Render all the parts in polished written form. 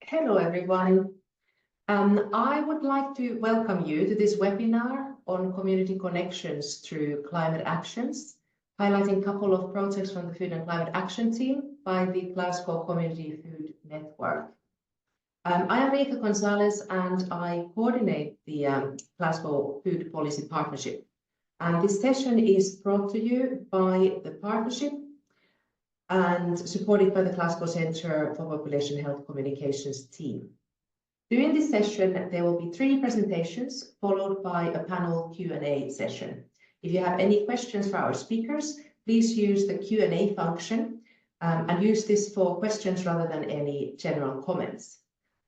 Hello, everyone. I would like to welcome you to this webinar on community connections through climate actions, highlighting a couple of projects from the Food and Climate Action Team by the Glasgow Community Food Network. I am Riika Gonzalez and I coordinate the Glasgow Food Policy Partnership. And this session is brought to you by the partnership and supported by the Glasgow Centre for Population Health Communications team. During this session, there will be 3 presentations followed by a panel Q&A session. If you have any questions for our speakers, please use the Q&A function and use this for questions rather than any general comments.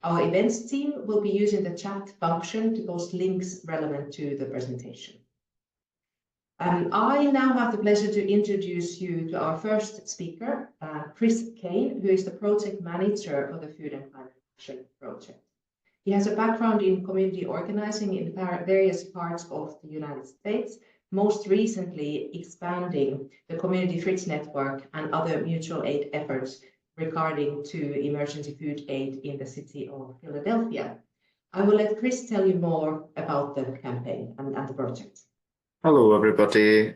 Our events team will be using the chat function to post links relevant to the presentation. I now have the pleasure to introduce you to our first speaker, Chris Kane, who is the project manager of the Food and Climate Action Project. He has a background in community organizing in various parts of the United States, most recently expanding the Community Fridge Network and other mutual aid efforts regarding to emergency food aid in the city of Philadelphia. I will let Chris tell you more about the campaign and the project. Hello, everybody.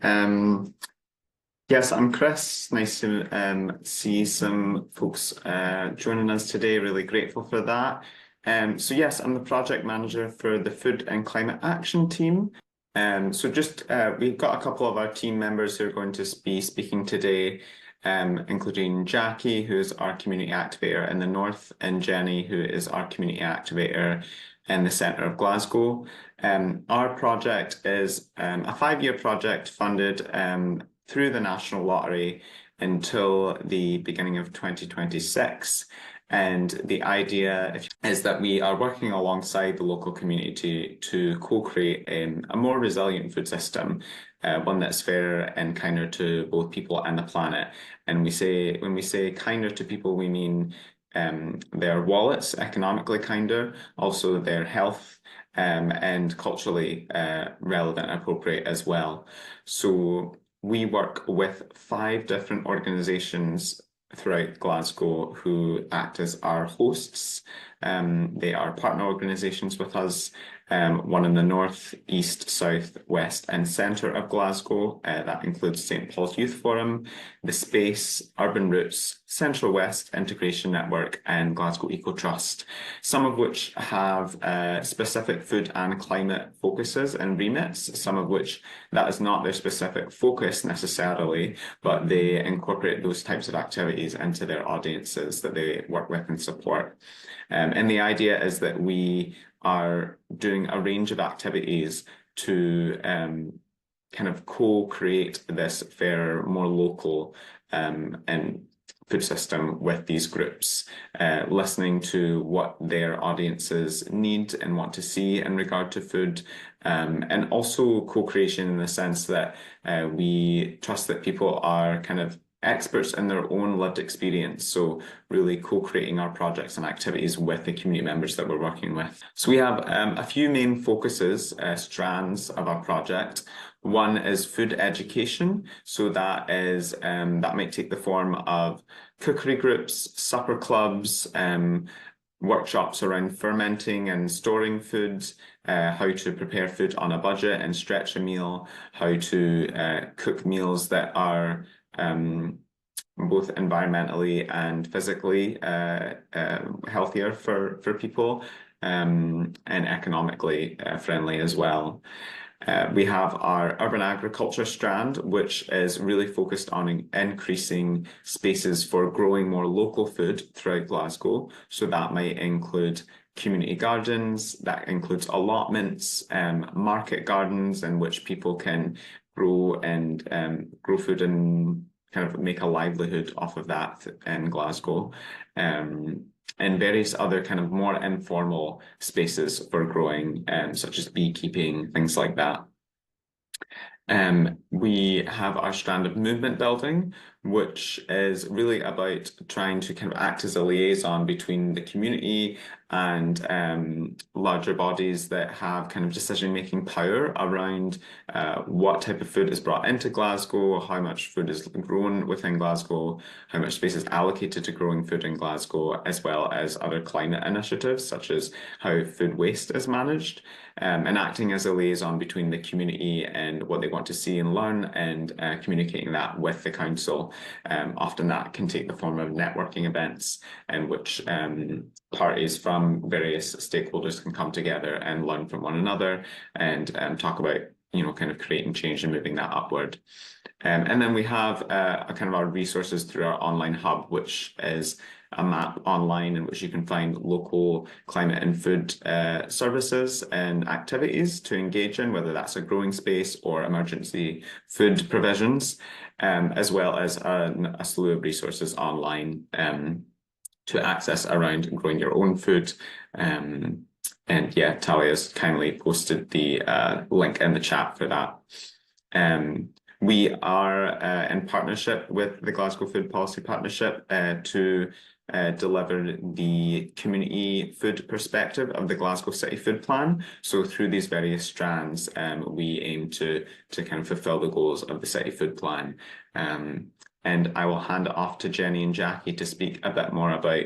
Yes, I'm Chris. Nice to see some folks joining us today. Really grateful for that. So yes, I'm the project manager for the Food and Climate Action Team. We've got a couple of our team members who are going to be speaking today, including Jackie, who is our community activator in the north, and Jenny, who is our community activator in the centre of Glasgow. Our project is a 5-year project funded through the National Lottery until the beginning of 2026. And the idea is that we are working alongside the local community to co-create a more resilient food system, one that's fairer and kinder to both people and the planet. And when we say kinder to people, we mean their wallets, economically kinder, also their health and culturally relevant and appropriate as well. So we work with 5 different organisations throughout Glasgow who act as our hosts. They are partner organisations with us, one in the north, east, south, west and centre of Glasgow. That includes St Paul's Youth Forum, The Space, Urban Roots, Central West Integration Network and Glasgow Eco Trust, some of which have specific food and climate focuses and remits, some of which that is not their specific focus necessarily, but they incorporate those types of activities into their audiences that they work with and support. And the idea is that we are doing a range of activities to kind of co-create this fairer, more local and food system with these groups, listening to what their audiences need and want to see in regard to food, and also co-creation in the sense that we trust that people are kind of experts in their own lived experience, so really co-creating our projects and activities with the community members that we're working with. So we have a few main focuses, strands of our project. One is food education, so that might take the form of cookery groups, supper clubs, workshops around fermenting and storing foods, how to prepare food on a budget and stretch a meal, how to cook meals that are both environmentally and physically healthier for people, and economically friendly as well. We have our urban agriculture strand, which is really focused on increasing spaces for growing more local food throughout Glasgow. So that might include community gardens, that includes allotments, market gardens in which people can grow food and kind of make a livelihood off of that in Glasgow, and various other kind of more informal spaces for growing, such as beekeeping, things like that. We have our strand of movement building, which is really about trying to kind of act as a liaison between the community and larger bodies that have kind of decision-making power around what type of food is brought into Glasgow, how much food is grown within Glasgow, how much space is allocated to growing food in Glasgow, as well as other climate initiatives, such as how food waste is managed, and acting as a liaison between the community and what they want to see and learn, and communicating that with the council. Often that can take the form of networking events in which parties from various stakeholders can come together and learn from one another and talk about, kind of creating change and moving that upward. And then we have a kind of our resources through our online hub, which is a map online in which you can find local climate and food services and activities to engage in, whether that's a growing space or emergency food provisions, as well as a slew of resources online to access around growing your own food. And yeah, Talia's kindly posted the link in the chat for that. We are in partnership with the Glasgow Food Policy Partnership to deliver the community food perspective of the Glasgow City Food Plan. So through these various strands, we aim to kind of fulfil the goals of the City Food Plan. And I will hand it off to Jenny and Jackie to speak a bit more about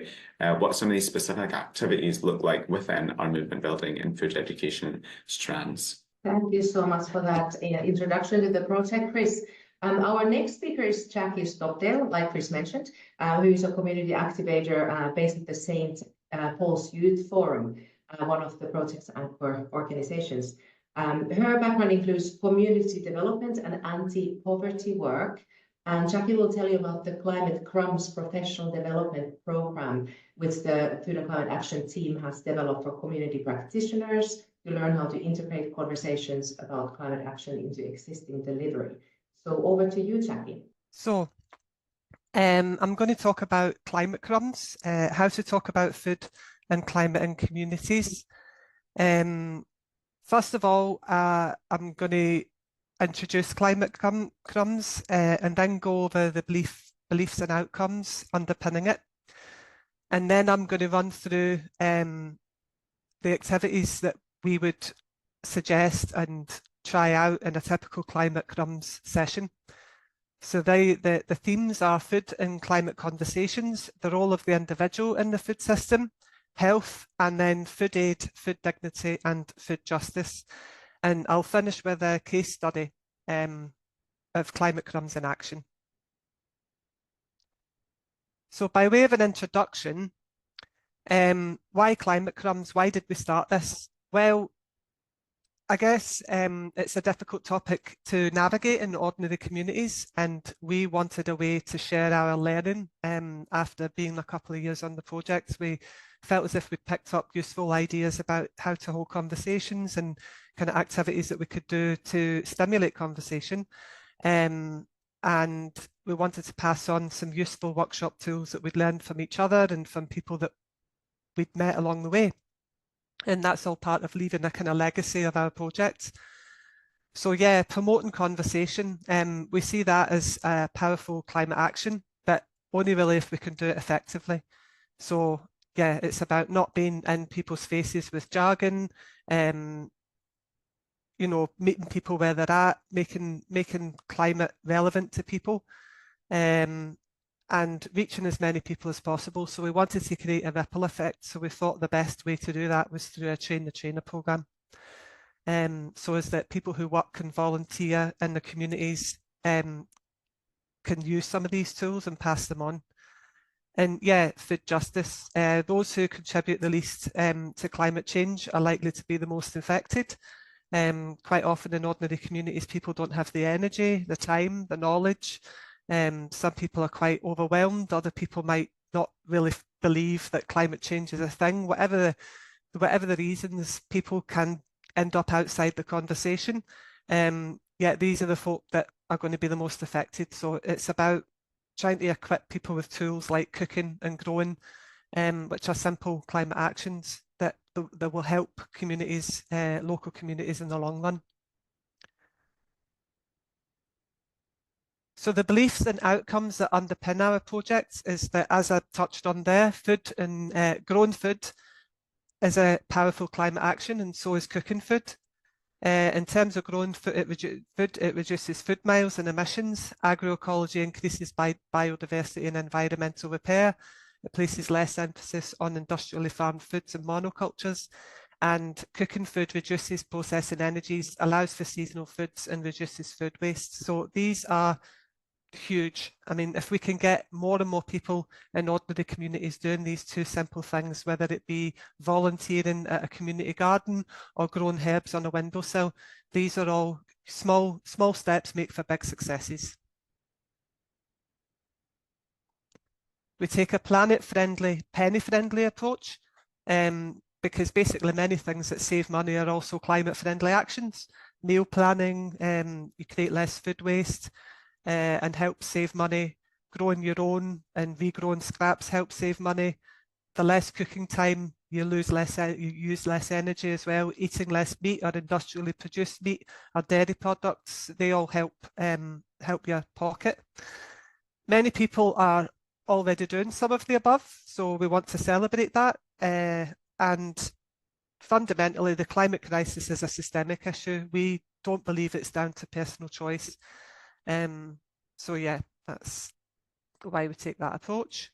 what some of these specific activities look like within our movement building and food education strands. Thank you so much for that introduction to the project, Chris. Our next speaker is Jackie Stockdale, like Chris mentioned, who is a community activator based at the St. Paul's Youth Forum, one of the project's anchor organizations. Her background includes community development and anti-poverty work. And Jackie will tell you about the Climate Crumbs professional development program, which the Food and Climate Action team has developed for community practitioners to learn how to integrate conversations about climate action into existing delivery. So over to you, Jackie. So I'm going to talk about Climate Crumbs, how to talk about food and climate in communities. First of all, I'm going to introduce Climate Crumbs and then go over the beliefs and outcomes underpinning it. And then I'm going to run through the activities that we would suggest and try out in a typical Climate Crumbs session. So the themes are food and climate conversations, the role of the individual in the food system, health, and then food aid, food dignity, and food justice. And I'll finish with a case study of Climate Crumbs in action. So by way of an introduction, why Climate Crumbs? Why did we start this? Well, I guess it's a difficult topic to navigate in ordinary communities, and we wanted a way to share our learning. After being a couple of years on the project, we felt as if we'd picked up useful ideas about how to hold conversations and kind of activities that we could do to stimulate conversation. And we wanted to pass on some useful workshop tools that we'd learned from each other and from people that we'd met along the way. And that's all part of leaving a kind of legacy of our project. So yeah, promoting conversation. We see that as a powerful climate action, but only really if we can do it effectively. So yeah, it's about not being in people's faces with jargon, meeting people where they're at, making climate relevant to people, and reaching as many people as possible. So we wanted to create a ripple effect. So we thought the best way to do that was through a train the trainer program. So is that people who work and volunteer in the communities can use some of these tools and pass them on. And yeah, food justice. Those who contribute the least to climate change are likely to be the most affected. Quite often in ordinary communities, people don't have the energy, the time, the knowledge. Some people are quite overwhelmed. Other people might not really believe that climate change is a thing. Whatever the reasons, people can end up outside the conversation. Yeah, these are the folk that are going to be the most affected. So it's about trying to equip people with tools like cooking and growing, which are simple climate actions that will help communities, local communities in the long run. So the beliefs and outcomes that underpin our projects is that, as I touched on there, food and grown food is a powerful climate action, and so is cooking food. In terms of growing food, it reduces food miles and emissions. Agroecology increases biodiversity and environmental repair. It places less emphasis on industrially farmed foods and monocultures. And cooking food reduces processing energies, allows for seasonal foods, and reduces food waste. So these are huge. I mean, if we can get more and more people in ordinary communities doing these two simple things, whether it be volunteering at a community garden or growing herbs on a windowsill, these are all small steps make for big successes. We take a planet-friendly, penny-friendly approach, because basically many things that save money are also climate-friendly actions. Meal planning, you create less food waste, and help save money. Growing your own and regrowing scraps help save money. The less cooking time, you use less energy as well. Eating less meat or industrially produced meat or dairy products, they all help your pocket. Many people are already doing some of the above, so we want to celebrate that. And fundamentally, the climate crisis is a systemic issue. We don't believe it's down to personal choice. So yeah, that's why we take that approach.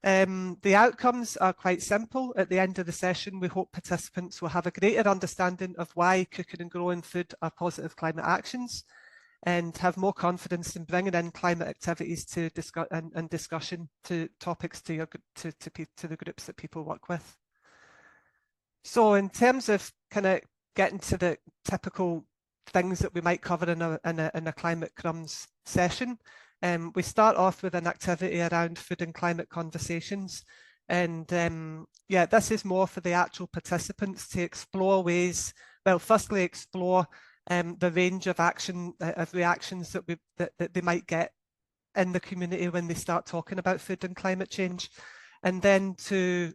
The outcomes are quite simple. At the end of the session, we hope participants will have a greater understanding of why cooking and growing food are positive climate actions, and have more confidence in bringing in climate activities to discuss and discussion to topics to the groups that people work with. So in terms of kind of getting to the typical things that we might cover in a climate crumbs session, we start off with an activity around food and climate conversations, and yeah, this is more for the actual participants to explore ways. Well, firstly, explore the range of reactions that they might get in the community when they start talking about food and climate change, and then to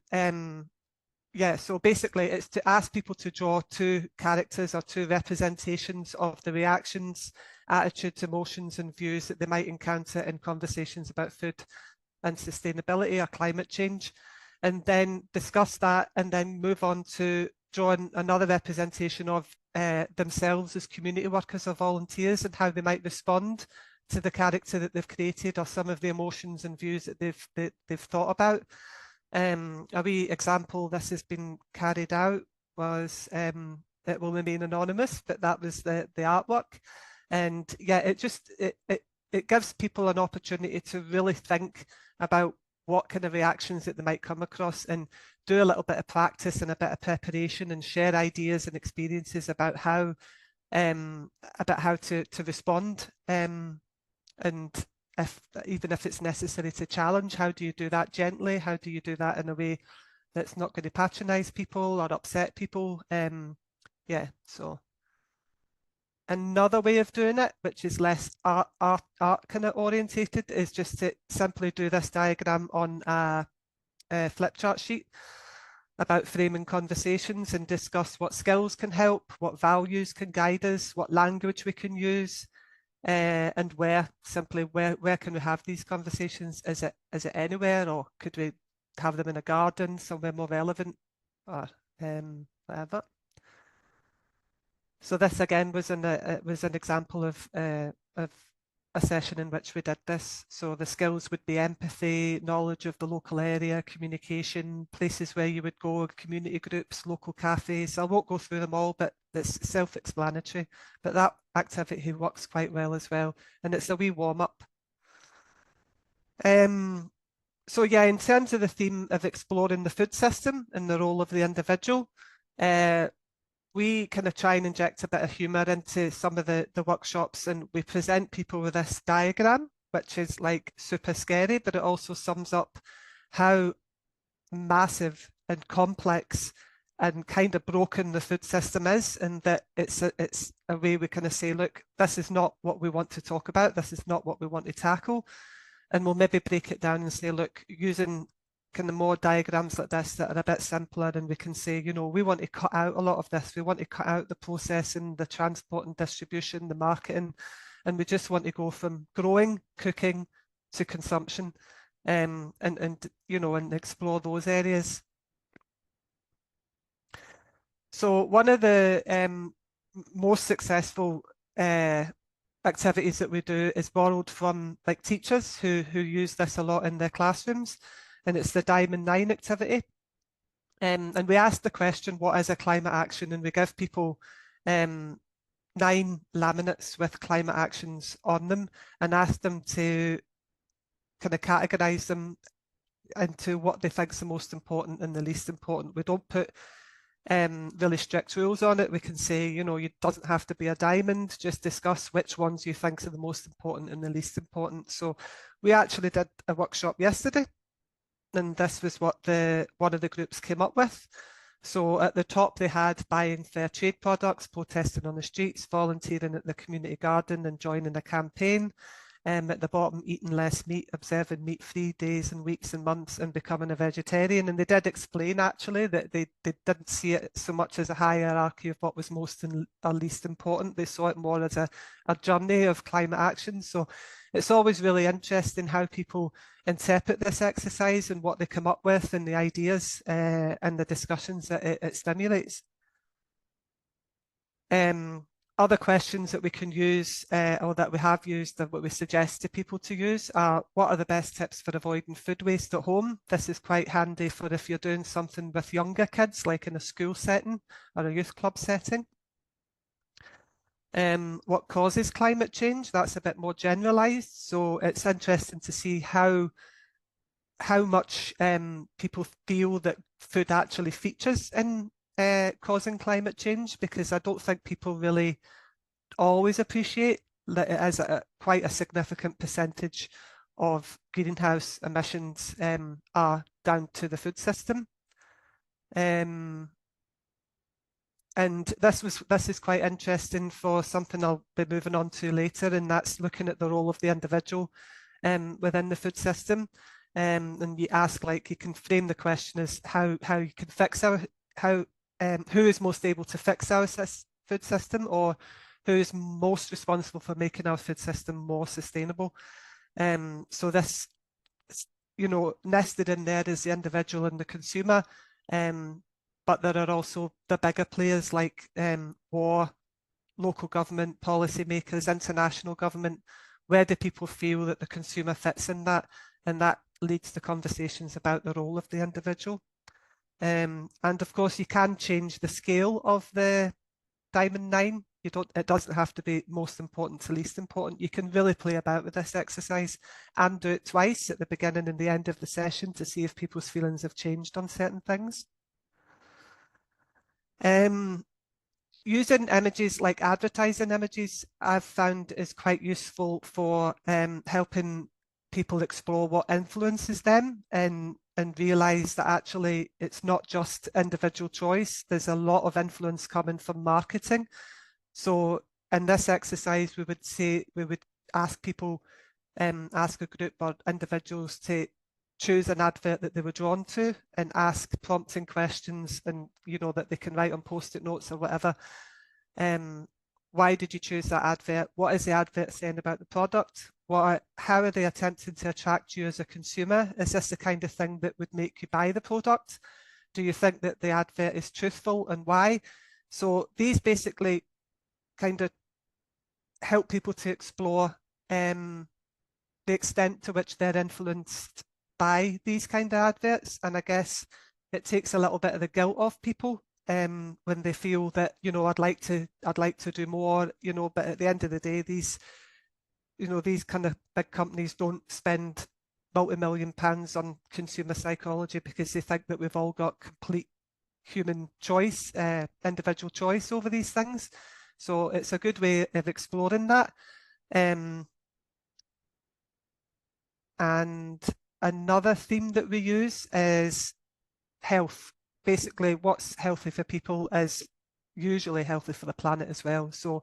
yeah, so basically it's to ask people to draw two characters or two representations of the reactions, attitudes, emotions, and views that they might encounter in conversations about food and sustainability or climate change, and then discuss that, and then move on to drawing another representation of themselves as community workers or volunteers, and how they might respond to the character that they've created or some of the emotions and views that they've thought about. A wee example this has been carried out was it will remain anonymous, but that was the artwork. And yeah, it gives people an opportunity to really think about what kind of reactions that they might come across, and do a little bit of practice and a bit of preparation, and share ideas and experiences about how to respond, and even if it's necessary to challenge, how do you do that gently? How do you do that in a way that's not going to patronize people or upset people? Yeah, so another way of doing it, which is less art kind of orientated, is just to simply do this diagram on a flip chart sheet about framing conversations, and discuss what skills can help, what values can guide us, what language we can use, and where can we have these conversations? Is it anywhere, or could we have them in a garden somewhere more relevant, or whatever? So this again was an example of a session in which we did this. So the skills would be empathy, knowledge of the local area, communication, places where you would go, community groups, local cafes. I won't go through them all, but it's self-explanatory. But that activity works quite well as well, and it's a wee warm-up. So yeah, in terms of the theme of exploring the food system and the role of the individual, we kind of try and inject a bit of humour into some of the workshops, and we present people with this diagram, which is like super scary, but it also sums up how massive and complex and kind of broken the food system is, and that it's a way we kind of say, look, this is not what we want to talk about, this is not what we want to tackle, and we'll maybe break it down and say, look, using kind of more diagrams like this that are a bit simpler, and we can say, you know, we want to cut out a lot of this. We want to cut out the processing, the transport and distribution, the marketing, and we just want to go from growing, cooking to consumption, and you know, and explore those areas. So one of the most successful activities that we do is borrowed from like teachers who use this a lot in their classrooms, and it's the Diamond 9 activity. And we ask the question, what is a climate action? And we give people 9 laminates with climate actions on them and ask them to kind of categorize them into what they think is the most important and the least important. We don't put really strict rules on it. We can say, you know, it doesn't have to be a diamond, just discuss which ones you think are the most important and the least important. So we actually did a workshop yesterday, and this was what one of the groups came up with. So at the top, they had buying fair trade products, protesting on the streets, volunteering at the community garden and joining a campaign. At the bottom, eating less meat, observing meat-free days and weeks and months, and becoming a vegetarian. And they did explain actually that they didn't see it so much as a hierarchy of what was most and least important. They saw it more as a journey of climate action. So it's always really interesting how people interpret this exercise and what they come up with and the ideas and the discussions that it stimulates. Other questions that we can use or that we have used and what we suggest to people to use are, what are the best tips for avoiding food waste at home? This is quite handy for if you're doing something with younger kids, like in a school setting or a youth club setting. What causes climate change? That's a bit more generalized. So it's interesting to see how much people feel that food actually features in causing climate change, because I don't think people really always appreciate that it is quite a significant percentage of greenhouse emissions are down to the food system. And this is quite interesting for something I'll be moving on to later, and that's looking at the role of the individual within the food system. And you ask, like, you can frame the question as how you can fix who is most able to fix our food system, or who is most responsible for making our food system more sustainable. So this, you know, nested in there is the individual and the consumer, but there are also the bigger players like war, local government, policymakers, international government. Where do people feel that the consumer fits in that? And that leads to conversations about the role of the individual. And of course, you can change the scale of the Diamond 9. It doesn't have to be most important to least important. You can really play about with this exercise and do it twice, at the beginning and the end of the session, to see if people's feelings have changed on certain things. Using images like advertising images, I've found is quite useful for helping people explore what influences them and realize that actually it's not just individual choice. There's a lot of influence coming from marketing. So in this exercise, we would ask people, ask a group or individuals to choose an advert that they were drawn to and ask prompting questions, and you know, that they can write on post-it notes or whatever. Why did you choose that advert? What is the advert saying about the product? How are they attempting to attract you as a consumer? Is this the kind of thing that would make you buy the product? Do you think that the advert is truthful, and why? So these basically kind of help people to explore the extent to which they're influenced by these kind of adverts. And I guess it takes a little bit of the guilt off people when they feel that, you know, I'd like to do more, you know, but at the end of the day, these kind of big companies don't spend multi-million pounds on consumer psychology because they think that we've all got complete human choice, individual choice over these things. So it's a good way of exploring that. And another theme that we use is health. Basically, what's healthy for people is usually healthy for the planet as well. So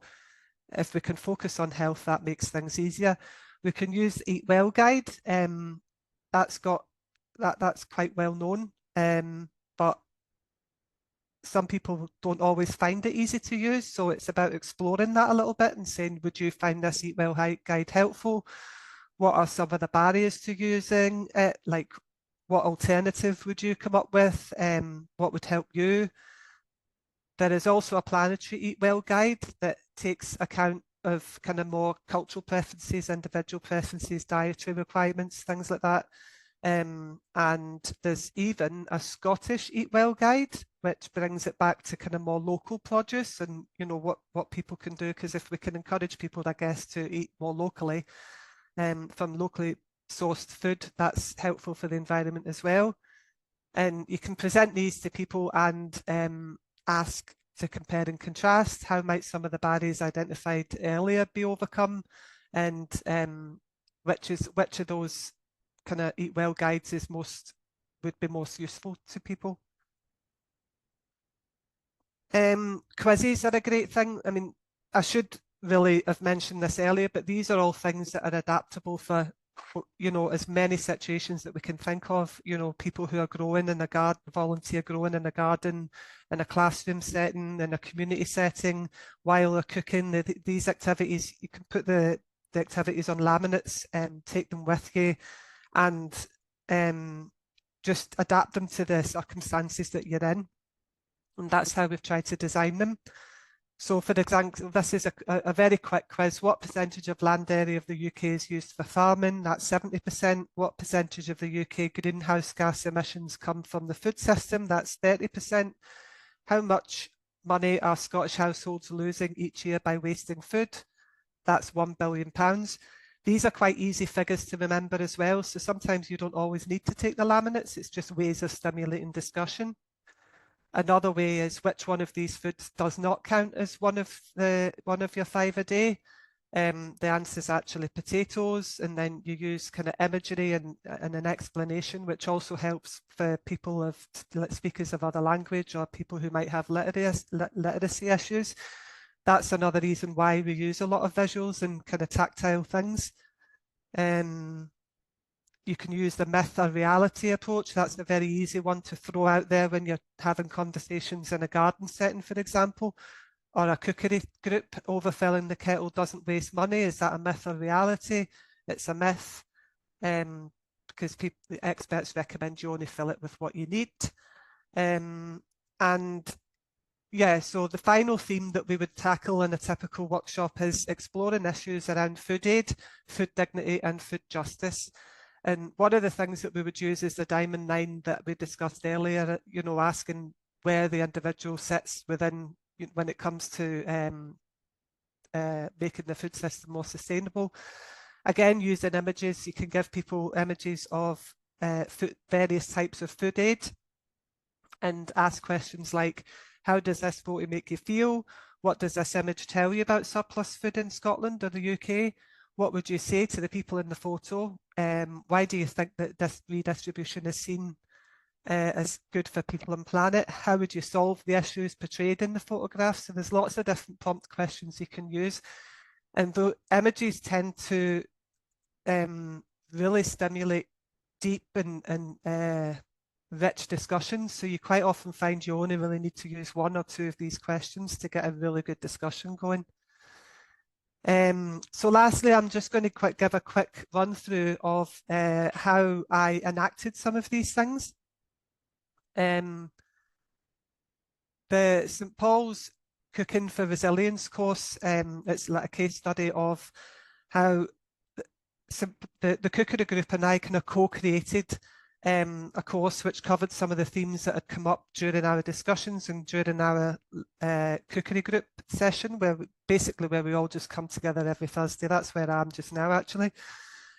if we can focus on health, that makes things easier. We can use the Eat Well guide. That's quite well known, but some people don't always find it easy to use. So it's about exploring that a little bit and saying, would you find this Eat Well guide helpful? What are some of the barriers to using it? Like, what alternative would you come up with? What would help you? There is also a planetary Eat Well guide that takes account of kind of more cultural preferences, individual preferences, dietary requirements, things like that. And there's even a Scottish Eat Well guide, which brings it back to kind of more local produce and, you know, what people can do. Because if we can encourage people, I guess, to eat more locally, from locally sourced food, that's helpful for the environment as well. And you can present these to people and ask to compare and contrast. How might some of the barriers identified earlier be overcome, and which of those kind of Eat Well guides would be most useful to people. Quizzes are a great thing. I mean, I should really have mentioned this earlier, but these are all things that are adaptable for, you know, as many situations that we can think of. You know, people who are growing in a garden, volunteer growing in a garden, in a classroom setting, in a community setting, while they're cooking. These activities, you can put the activities on laminates and take them with you, and just adapt them to the circumstances that you're in. And that's how we've tried to design them. So for example, this is a very quick quiz. What percentage of land area of the UK is used for farming? That's 70%. What percentage of the UK greenhouse gas emissions come from the food system? That's 30%. How much money are Scottish households losing each year by wasting food? That's £1 billion. These are quite easy figures to remember as well. So sometimes you don't always need to take the laminates. It's just ways of stimulating discussion. Another way is, which one of these foods does not count as one of your 5 a day? The answer is actually potatoes, and then you use kind of imagery and an explanation, which also helps for people of speakers of other language or people who might have literacy issues. That's another reason why we use a lot of visuals and kind of tactile things. You can use the myth or reality approach. That's a very easy one to throw out there when you're having conversations in a garden setting, for example, or a cookery group. Overfilling the kettle doesn't waste money. Is that a myth or reality? It's a myth, because the experts recommend you only fill it with what you need. And yeah, so the final theme that we would tackle in a typical workshop is exploring issues around food aid, food dignity, and food justice. And one of the things that we would use is the diamond 9 that we discussed earlier, you know, asking where the individual sits within, when it comes to making the food system more sustainable. Again, using images, you can give people images of various types of food aid and ask questions like, how does this photo make you feel? What does this image tell you about surplus food in Scotland or the UK? What would you say to the people in the photo? Why do you think that this redistribution is seen as good for people and planet? How would you solve the issues portrayed in the photographs? So there's lots of different prompt questions you can use. And the images tend to really stimulate deep and rich discussions. So you quite often find you only really need to use 1 or 2 of these questions to get a really good discussion going. So lastly, I'm just going to give a quick run through of how I enacted some of these things. The St Paul's Cooking for Resilience course, it's like a case study of how the cookery group and I kind of co-created a course which covered some of the themes that had come up during our discussions and during our cookery group session, where we all just come together every Thursday. That's where I am just now, actually,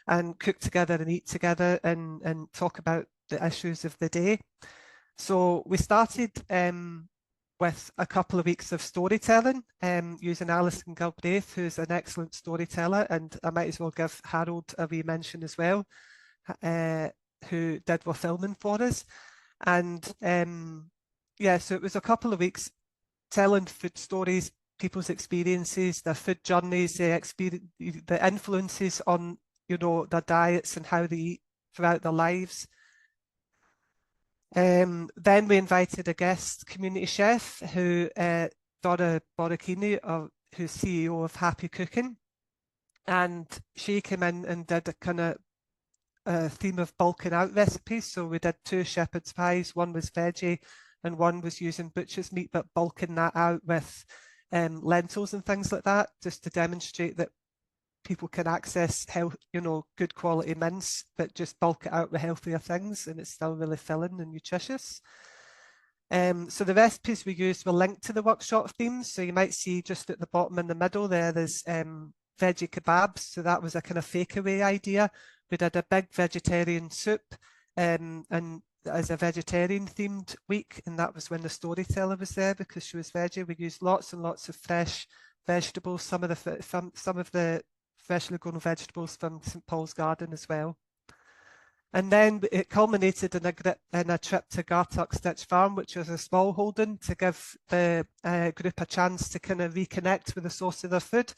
and cook together and eat together and talk about the issues of the day. So we started with a couple of weeks of storytelling using Alison Galbraith, who's an excellent storyteller, and I might as well give Harold a wee mention as well, who did our filming for us. And yeah, so it was a couple of weeks telling food stories, people's experiences, their food journeys, the influences on, you know, their diets and how they eat throughout their lives. Then we invited a guest community chef who, Dora Borachini, who's CEO of Happy Cooking. And she came in and did a kind of theme of bulking out recipes. So we did 2 shepherd's pies, one was veggie and one was using butcher's meat, but bulking that out with lentils and things like that, just to demonstrate that people can access health, good quality mince, but just bulk it out with healthier things, and it's still really filling and nutritious. So the recipes we used were linked to the workshop themes. So you might see just at the bottom in the middle there's veggie kebabs. So that was a kind of fakeaway idea. We did a big vegetarian soup and as a vegetarian themed week, and that was when the storyteller was there because she was veggie. We used lots and lots of fresh vegetables, some of the freshly grown vegetables from St Paul's Garden as well. And then it culminated in a trip to Gartuck Stitch Farm, which was a small holding to give the group a chance to kind of reconnect with the source of their food.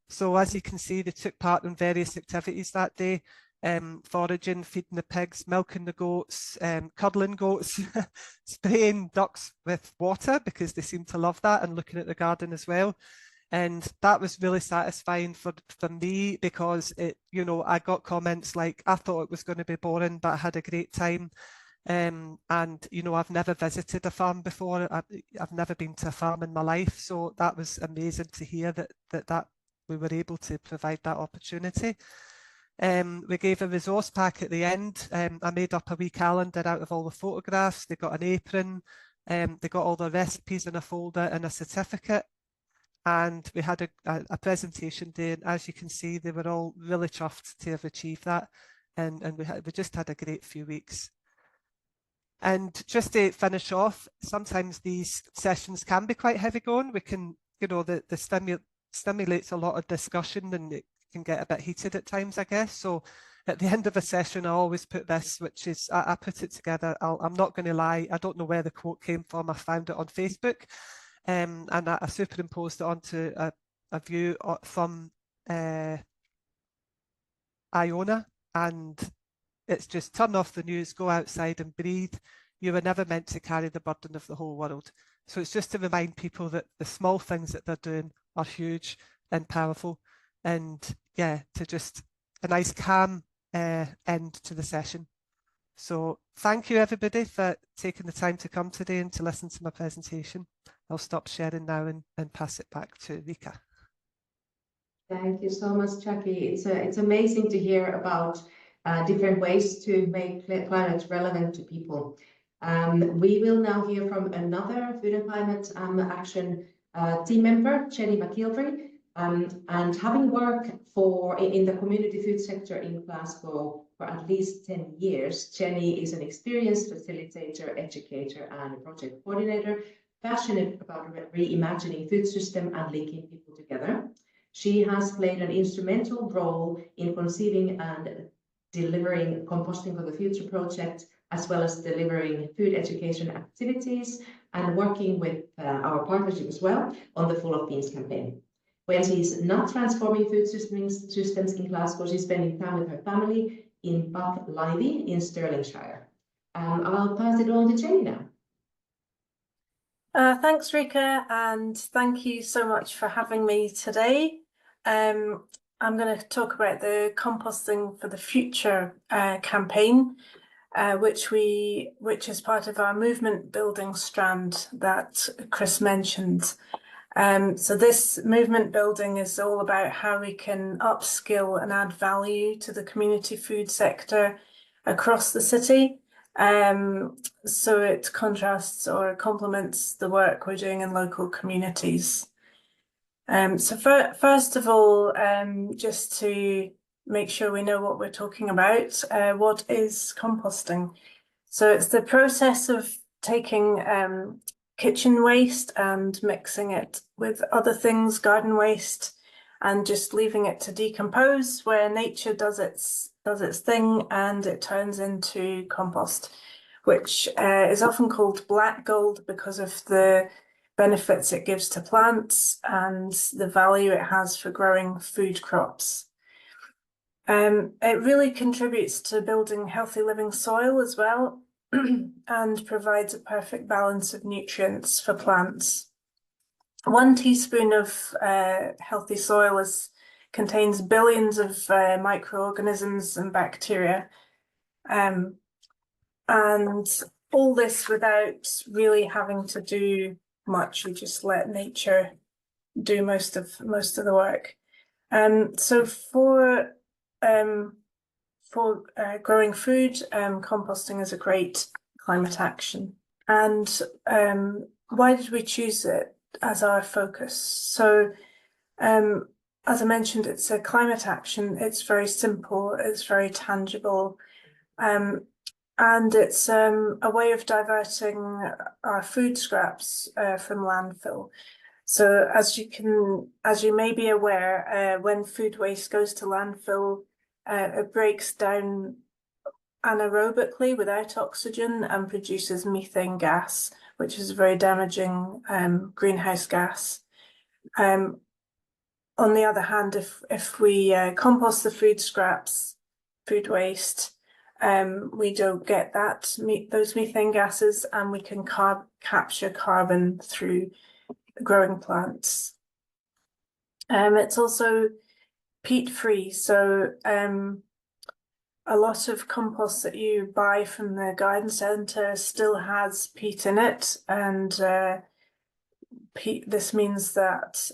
So as you can see, they took part in various activities that day, foraging, feeding the pigs, milking the goats, cuddling goats, spraying ducks with water because they seem to love that, and looking at the garden as well. And that was really satisfying for me because I got comments like, I thought it was going to be boring, but I had a great time. And I've never visited a farm before. I've never been to a farm in my life. So that was amazing to hear that we were able to provide that opportunity. We gave a resource pack at the end. I made up a wee calendar out of all the photographs. They got an apron. They got all the recipes in a folder and a certificate. And we had a presentation day, and as you can see, they were all really chuffed to have achieved that, and we just had a great few weeks. And just to finish off, sometimes these sessions can be quite heavy going. We can, the stimulates a lot of discussion, and it can get a bit heated at times, I guess. So at the end of a session, I always put this, which is, I put it together. I'm not going to lie, I don't know where the quote came from. I found it on Facebook. And I superimposed it onto a view from Iona, and it's just turn off the news, go outside and breathe. You were never meant to carry the burden of the whole world. So it's just to remind people that the small things that they're doing are huge and powerful, and yeah, to just a nice calm end to the session. So thank you everybody for taking the time to come today and to listen to my presentation. I'll stop sharing now and pass it back to Rika. Thank you so much, Jackie. It's amazing to hear about different ways to make climate relevant to people. We will now hear from another Food and Climate Action team member, Jenny McIlvery. And having worked in the community food sector in Glasgow for at least 10 years, Jenny is an experienced facilitator, educator, and project coordinator, passionate about reimagining food system and linking people together. She has played an instrumental role in conceiving and delivering Composting for the Future project, as well as delivering food education activities and working with our partnership as well on the Full of Beans campaign. When she's not transforming food systems in Glasgow, she's spending time with her family in Bath Livy in Stirlingshire. I'll pass it on to Jenny now. Thanks, Rika, and thank you so much for having me today. I'm going to talk about the Composting for the Future campaign, which is part of our movement building strand that Chris mentioned. So this movement building is all about how we can upskill and add value to the community food sector across the city. So it contrasts or complements the work we're doing in local communities. So first of all, just to make sure we know what we're talking about, what is composting? So it's the process of taking kitchen waste and mixing it with other things, garden waste, and just leaving it to decompose, where nature does its thing and it turns into compost, which is often called black gold because of the benefits it gives to plants and the value it has for growing food crops. It really contributes to building healthy living soil as well, and provides a perfect balance of nutrients for plants. 1 teaspoon of healthy soil contains billions of microorganisms and bacteria, and all this without really having to do much. We just let nature do most of the work. So for growing food, composting is a great climate action. And why did we choose it as our focus? So as I mentioned, it's a climate action. It's very simple, it's very tangible, and it's a way of diverting our food scraps from landfill. So as you may be aware, when food waste goes to landfill, it breaks down anaerobically without oxygen and produces methane gas, which is a very damaging greenhouse gas. On the other hand, if we compost the food scraps, food waste, we don't get those methane gases, and we can capture carbon through growing plants. It's also peat-free, so a lot of compost that you buy from the garden centre still has peat in it, and this means that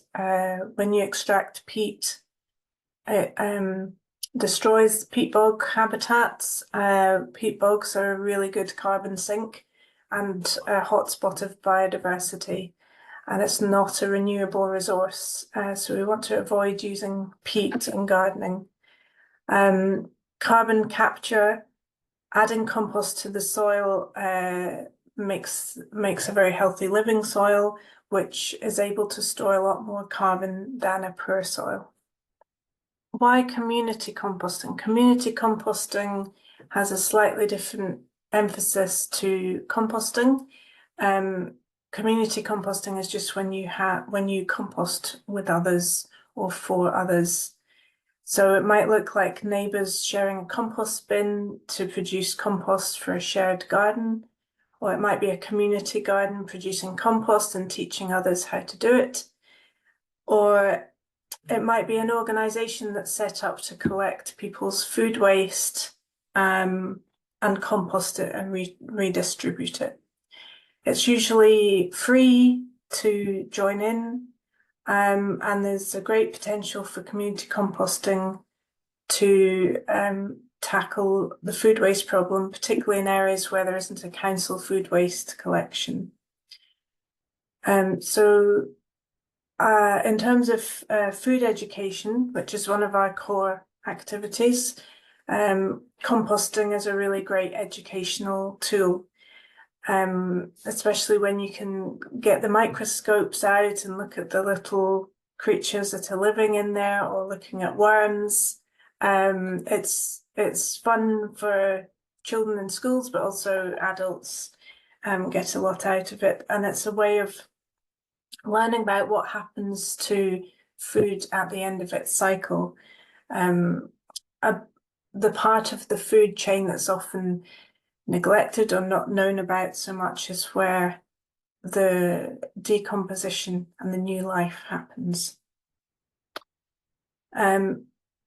when you extract peat, it destroys peat bog habitats. Peat bogs are a really good carbon sink and a hotspot of biodiversity, and it's not a renewable resource, so we want to avoid using peat in gardening. Carbon capture, adding compost to the soil makes a very healthy living soil, which is able to store a lot more carbon than a poor soil. Why community composting? Community composting has a slightly different emphasis to composting. Community composting is just when you compost with others or for others. So it might look like neighbours sharing a compost bin to produce compost for a shared garden, or it might be a community garden producing compost and teaching others how to do it, or it might be an organisation that's set up to collect people's food waste and compost it and redistribute it. It's usually free to join in, and there's a great potential for community composting to tackle the food waste problem, particularly in areas where there isn't a council food waste collection. So in terms of food education, which is one of our core activities, composting is a really great educational tool. Especially when you can get the microscopes out and look at the little creatures that are living in there, or looking at worms. It's fun for children in schools, but also adults get a lot out of it, and it's a way of learning about what happens to food at the end of its cycle. The part of the food chain that's often neglected or not known about so much is where the decomposition and the new life happens.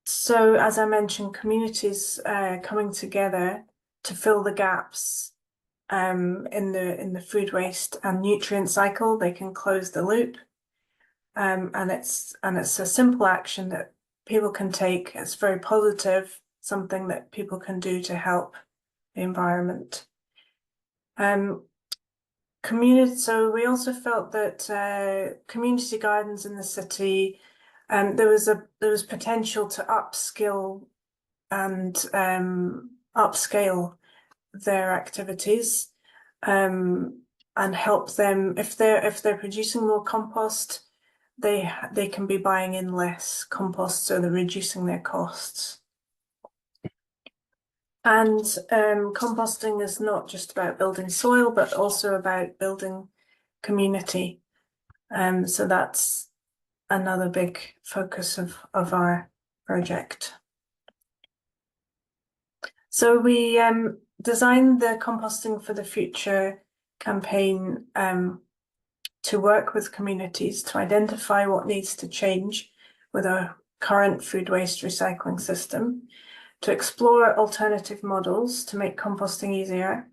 So as I mentioned, communities coming together to fill the gaps in the food waste and nutrient cycle. They can close the loop, and it's a simple action that people can take. It's very positive, something that people can do to help the environment. So we also felt that community gardens in the city, there was potential to upskill and upscale their activities, and help them if they're producing more compost. They can be buying in less compost, so they're reducing their costs. And composting is not just about building soil, but also about building community. So that's another big focus of our project. So we designed the Composting for the Future campaign to work with communities to identify what needs to change with our current food waste recycling system, to explore alternative models to make composting easier,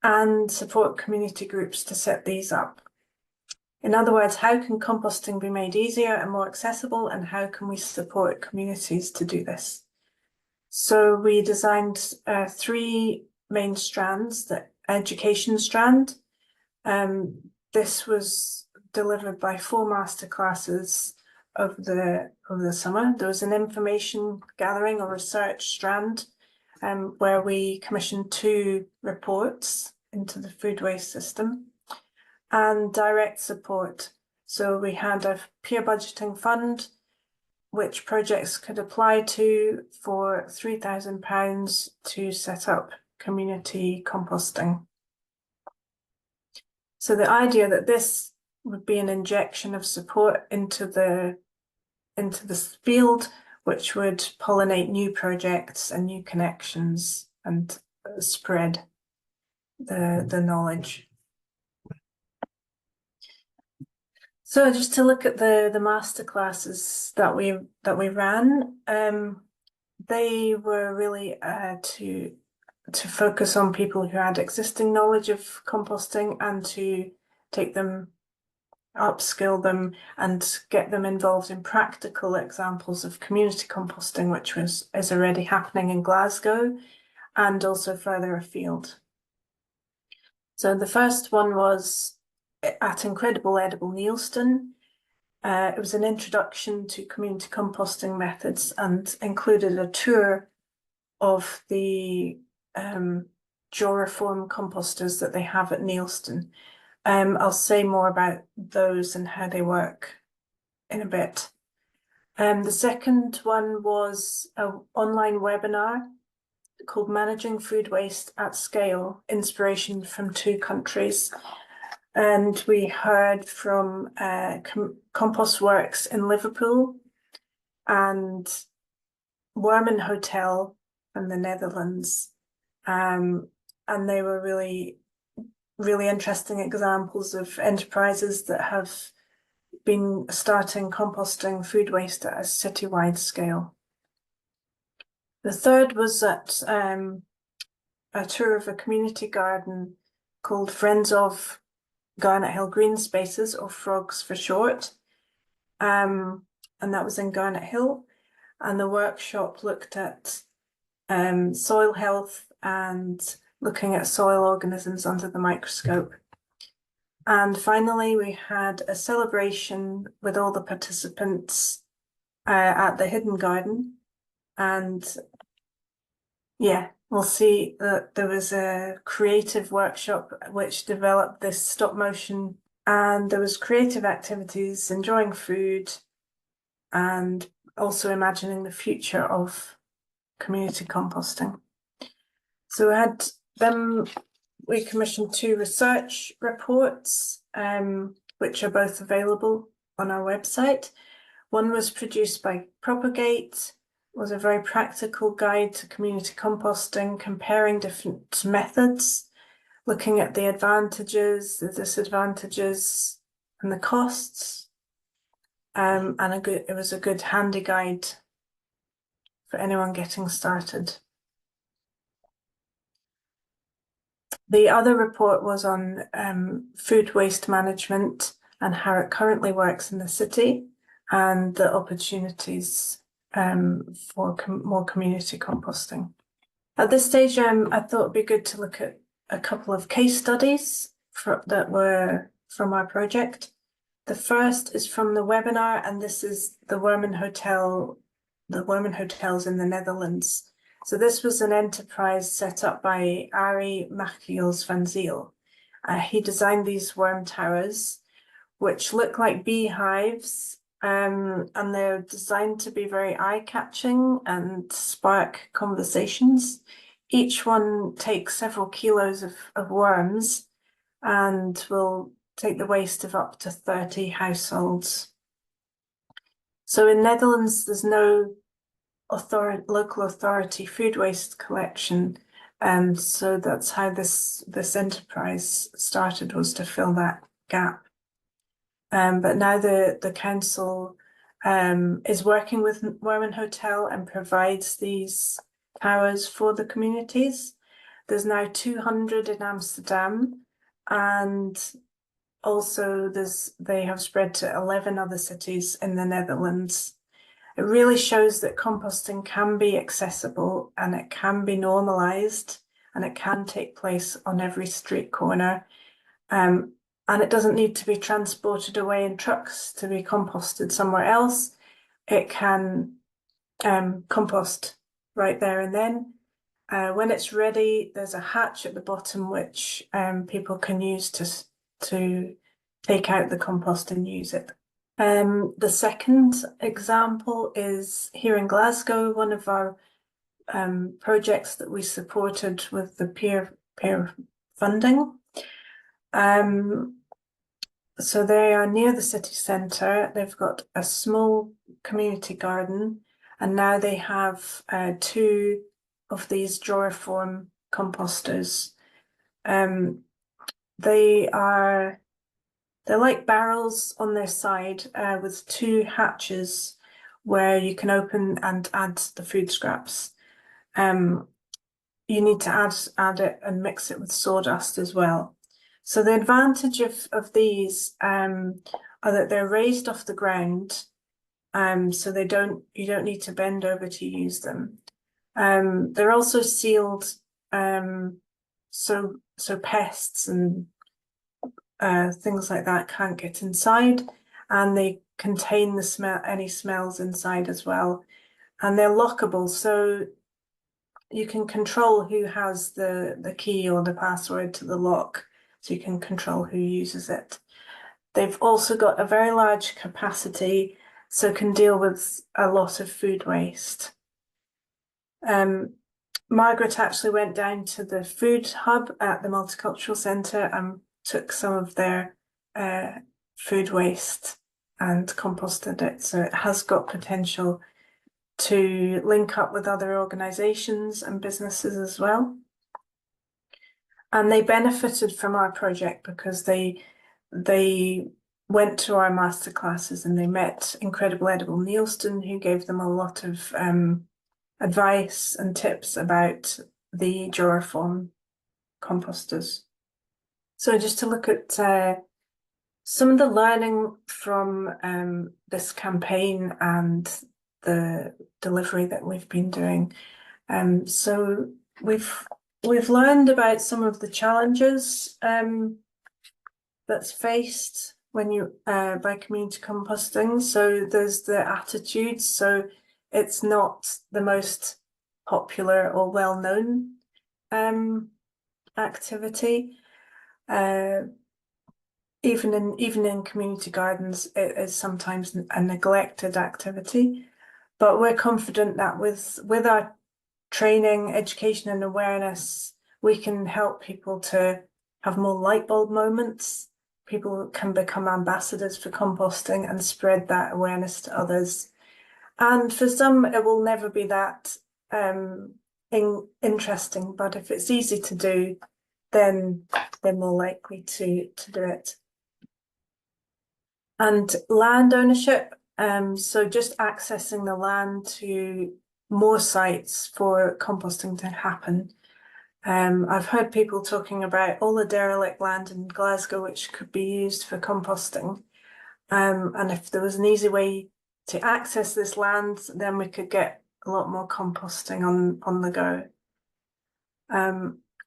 and support community groups to set these up. In other words, how can composting be made easier and more accessible, and how can we support communities to do this? So we designed 3 main strands. The education strand. This was delivered by 4 masterclasses of the summer. There was an information gathering or research strand where we commissioned 2 reports into the food waste system, and direct support. So we had a peer budgeting fund which projects could apply to for £3,000 to set up community composting. So the idea that this would be an injection of support into this field, which would pollinate new projects and new connections and spread the knowledge. So just to look at the masterclasses that we ran, they were really to focus on people who had existing knowledge of composting and to take them, upskill them, and get them involved in practical examples of community composting, which is already happening in Glasgow and also further afield. So the first one was at Incredible Edible Neilston. It was an introduction to community composting methods and included a tour of the Joraform composters that they have at Neilston. I'll say more about those and how they work in a bit. The second one was an online webinar called Managing Food Waste at Scale, Inspiration from 2 countries. And we heard from Compost Works in Liverpool and Wormen Hotel in the Netherlands. And they were really, really interesting examples of enterprises that have been starting composting food waste at a citywide scale. The third was at a tour of a community garden called Friends of Garnet Hill Green Spaces, or FROGS for short, and that was in Garnet Hill, and the workshop looked at soil health and looking at soil organisms under the microscope. And finally, we had a celebration with all the participants at the Hidden Garden, and yeah, we'll see that there was a creative workshop which developed this stop motion, and there was creative activities, enjoying food, and also imagining the future of community composting. So we commissioned 2 research reports, which are both available on our website. One was produced by Propagate, was a very practical guide to community composting, comparing different methods, looking at the advantages, the disadvantages, and the costs. And it was a good handy guide for anyone getting started. The other report was on food waste management and how it currently works in the city and the opportunities for more community composting. At this stage, I thought it'd be good to look at a couple of case studies that were from our project. The first is from the webinar, and this is the Wormen Hotel, the Wormen Hotels in the Netherlands. So this was an enterprise set up by Arie Machiels van Ziel. He designed these worm towers, which look like beehives, and they're designed to be very eye-catching and spark conversations. Each one takes several kilos of worms and will take the waste of up to 30 households. So in Netherlands, there's no local authority food waste collection, So that's how this enterprise started, was to fill that gap. But now the council is working with Werman Hotel and provides these towers for the communities. There's now 200 in Amsterdam, and also they have spread to 11 other cities in the Netherlands. It really shows that composting can be accessible and it can be normalized and it can take place on every street corner. And it doesn't need to be transported away in trucks to be composted somewhere else. It can compost right there and then. When it's ready, there's a hatch at the bottom which people can use to take out the compost and use it. The second example is here in Glasgow, one of our projects that we supported with the peer funding. So they are near the city centre. They've got a small community garden, and now they have 2 of these drawer form composters. They're like barrels on their side with 2 hatches where you can open and add the food scraps. You need to add it and mix it with sawdust as well. So the advantage of these are that they're raised off the ground, so you don't need to bend over to use them. They're also sealed, so pests and things like that can't get inside, and they contain any smells inside as well. And they're lockable, so you can control who has the key or the password to the lock, so you can control who uses it. They've also got a very large capacity, so can deal with a lot of food waste. Margaret actually went down to the food hub at the Multicultural Centre and took some of their food waste and composted it. So it has got potential to link up with other organisations and businesses as well. And they benefited from our project because they went to our masterclasses and they met Incredible Edible Nielsen, who gave them a lot of advice and tips about the drawer form composters. So just to look at some of the learning from this campaign and the delivery that we've been doing. So we've learned about some of the challenges that's faced when you by community composting. So there's the attitudes. So it's not the most popular or well-known activity. Even in community gardens, it is sometimes a neglected activity. But we're confident that with our training, education and awareness, we can help people to have more light bulb moments. People can become ambassadors for composting and spread that awareness to others. And for some, it will never be that interesting, but if it's easy to do, then they're more likely to do it. And land ownership, so just accessing the land to more sites for composting to happen. I've heard people talking about all the derelict land in Glasgow which could be used for composting. And if there was an easy way to access this land, then we could get a lot more composting on the go.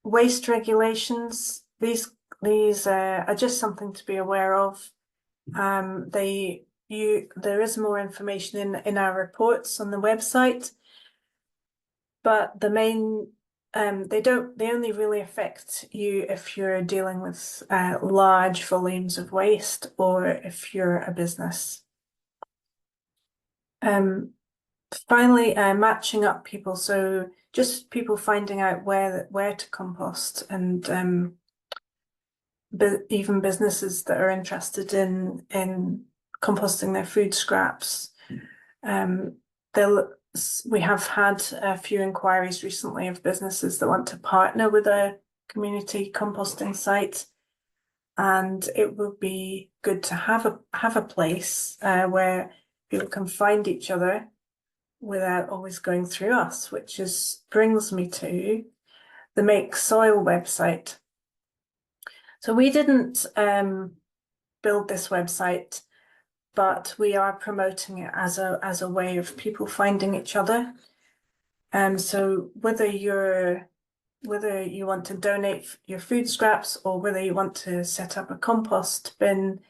Waste regulations, these are just something to be aware of. There is more information in our reports on the website, but the main they only really affect you if you're dealing with large volumes of waste or if you're a business. Finally, matching up people, so just people finding out where to compost, and even businesses that are interested in composting their food scraps. we have had a few inquiries recently of businesses that want to partner with a community composting site, and it would be good to have a place where people can find each other without always going through us, which brings me to the Make Soil website. So we didn't build this website, but we are promoting it as a way of people finding each other. So whether you want to donate your food scraps or whether you want to set up a compost bin,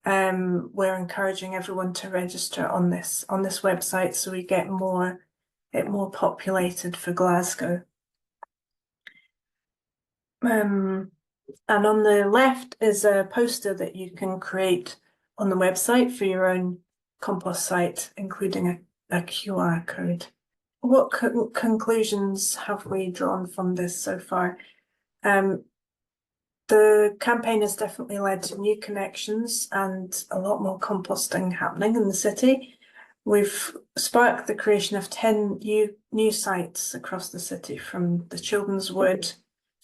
we're encouraging everyone to register on this website so we get more populated for Glasgow. And on the left is a poster that you can create on the website for your own compost site, including a QR code. What conclusions have we drawn from this so far? The campaign has definitely led to new connections and a lot more composting happening in the city. We've sparked the creation of 10 new sites across the city, from the Children's Wood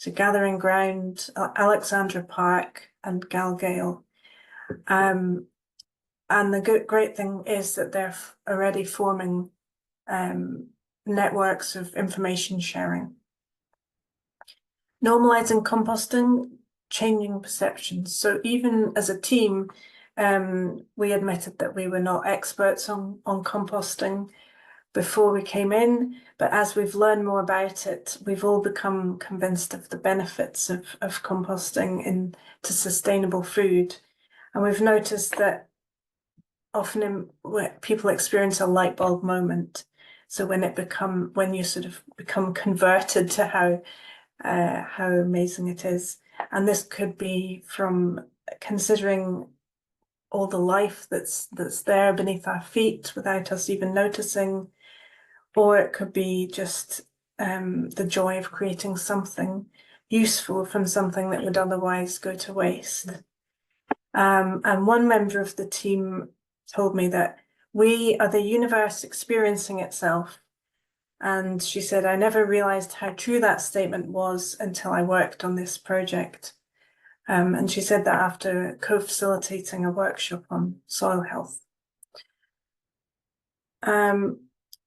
to Gathering Ground, Alexandra Park and Glasgow. And the great thing is that they're already forming networks of information sharing. Normalising composting, changing perceptions. So even as a team, we admitted that we were not experts on composting before we came in, but as we've learned more about it, we've all become convinced of the benefits of composting into sustainable food. And we've noticed that often people experience a light bulb moment. So when you sort of become converted to how amazing it is. And this could be from considering all the life that's there beneath our feet without us even noticing, or it could be just the joy of creating something useful from something that would otherwise go to waste. And one member of the team told me that we are the universe experiencing itself. And she said, I never realized how true that statement was until I worked on this project. And she said that after co-facilitating a workshop on soil health.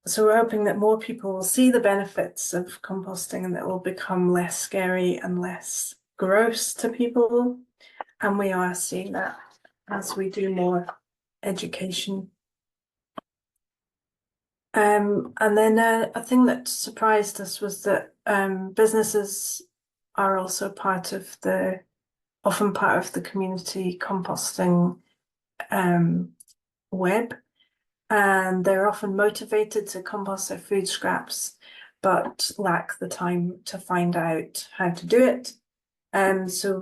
So we're hoping that more people will see the benefits of composting and that it will become less scary and less gross to people. And we are seeing that as we do more education. And then a thing that surprised us was that businesses are also often part of the community composting web, and they're often motivated to compost their food scraps, but lack the time to find out how to do it. So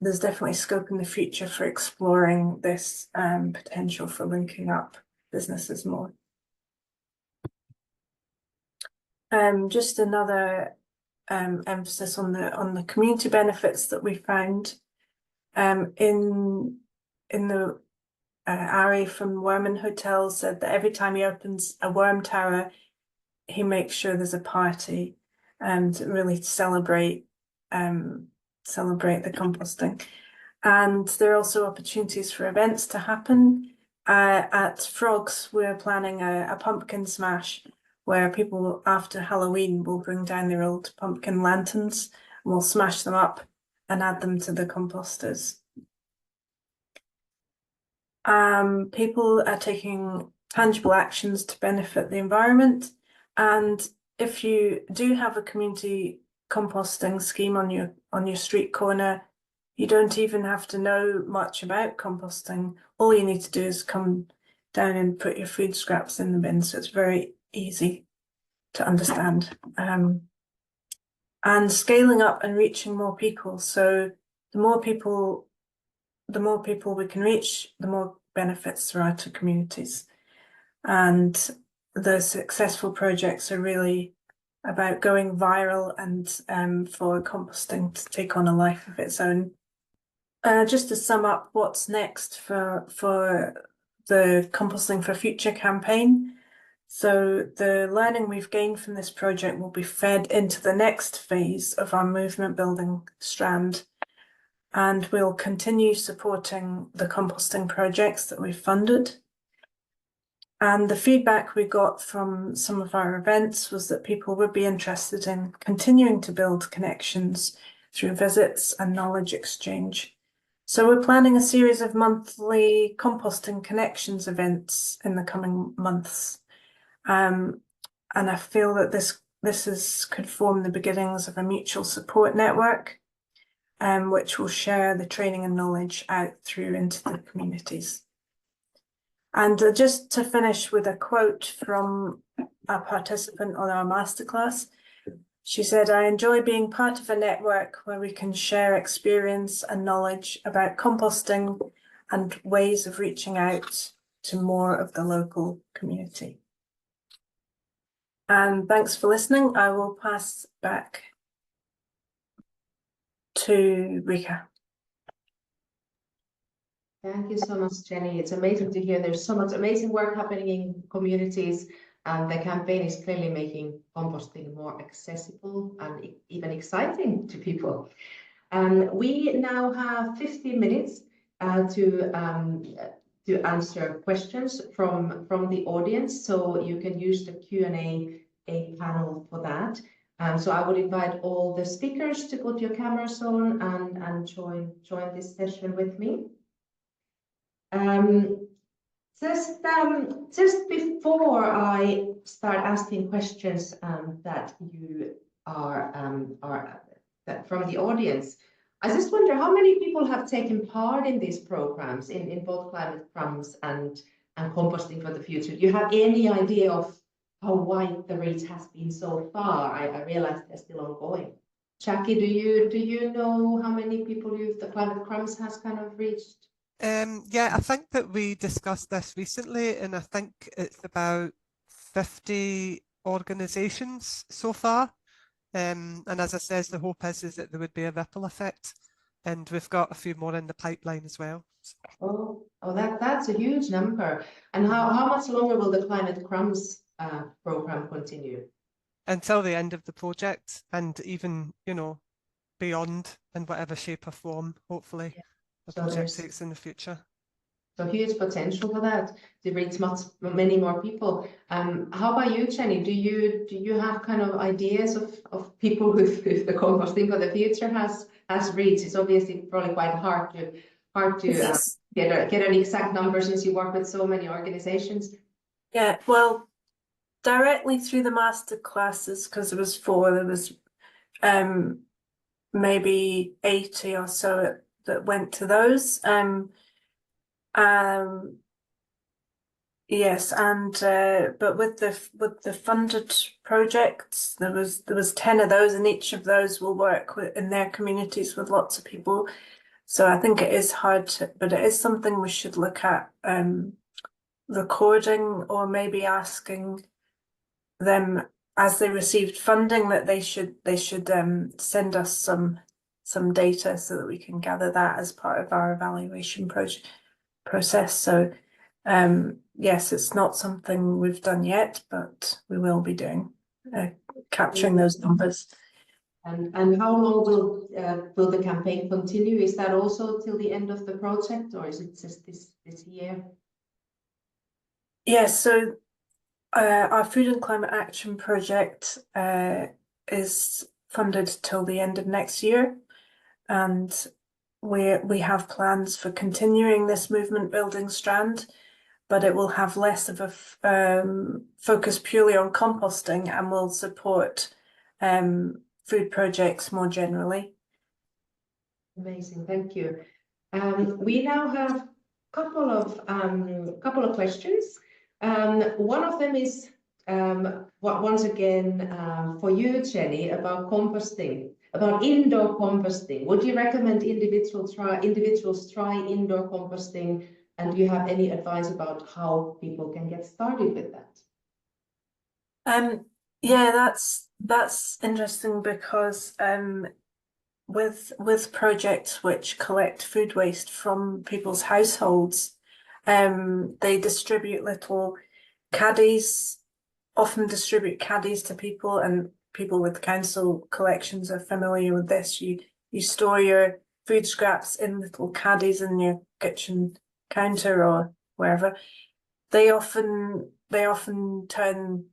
there's definitely scope in the future for exploring this potential for linking up businesses more. Just another emphasis on the community benefits that we found. In the Ari from Worman Hotel said that every time he opens a worm tower, he makes sure there's a party to really celebrate the composting. And there are also opportunities for events to happen. At Frogs, we're planning a pumpkin smash, where people after Halloween will bring down their old pumpkin lanterns and we'll smash them up and add them to the composters. People are taking tangible actions to benefit the environment. And if you do have a community composting scheme on your street corner, you don't even have to know much about composting. All you need to do is come down and put your food scraps in the bin. So it's very easy to understand. And scaling up and reaching more people. So the more people we can reach, the more benefits there are to communities. And the successful projects are really about going viral and for composting to take on a life of its own. Just to sum up what's next for the Composting for Future campaign. So the learning we've gained from this project will be fed into the next phase of our movement building strand, and we'll continue supporting the composting projects that we've funded. And the feedback we got from some of our events was that people would be interested in continuing to build connections through visits and knowledge exchange. So we're planning a series of monthly composting connections events in the coming months. And I feel that this could form the beginnings of a mutual support network, which will share the training and knowledge out through into the communities. And just to finish with a quote from a participant on our masterclass, she said, "I enjoy being part of a network where we can share experience and knowledge about composting and ways of reaching out to more of the local community." And thanks for listening. I will pass back to Rika. Thank you so much, Jenny. It's amazing to hear there's so much amazing work happening in communities, and the campaign is clearly making composting more accessible and even exciting to people. We now have 15 minutes to answer questions from the audience, so you can use the Q&A panel for that. So I would invite all the speakers to put your cameras on and join this session with me. Just before I start asking questions that you are from the audience, I just wonder how many people have taken part in these programs in both Climate Crumbs and Composting for the Future. Do you have any idea of how wide the reach has been so far? I realize they're still ongoing. Jackie, do you know how many people the Climate Crumbs has kind of reached? Yeah, I think that we discussed this recently, and I think it's about 50 organisations so far. And as I said, the hope is that there would be a ripple effect, and we've got a few more in the pipeline as well. Oh, that's a huge number. And how much longer will the Climate Crumbs program continue? Until the end of the project, and even, beyond in whatever shape or form, hopefully. Yeah. The So project takes in the future. So huge potential for that to reach many more people. How about you, Jenny? Do you have kind of ideas of people who the Composting for the Future has reached? It's obviously probably quite hard to get an exact number since you work with so many organizations. Yeah, well, directly through the master classes, because there was 4, there was maybe 80 or so that went to those. Yes, and but with the funded projects, there was 10 of those, and each of those will work in their communities with lots of people. So I think it is hard but it is something we should look at recording, or maybe asking them as they received funding that they should send us some data so that we can gather that as part of our evaluation process. So yes, it's not something we've done yet, but we will be doing, capturing those numbers. And how long will the campaign continue? Is that also till the end of the project, or is it just this year? Yes, so our Food and Climate Action Project is funded till the end of next year, and we have plans for continuing this movement building strand, but it will have less of a focus purely on composting, and will support food projects more generally. Amazing, thank you. We now have a couple of questions. One of them is once again for you, Jenny, about composting, about indoor composting. Would you recommend individuals try indoor composting, and do you have any advice about how people can get started with that? Yeah, that's interesting, because with projects which collect food waste from people's households, they distribute little caddies often distribute caddies to people, and people with council collections are familiar with this. You store your food scraps in little caddies in your kitchen counter or wherever. They often turn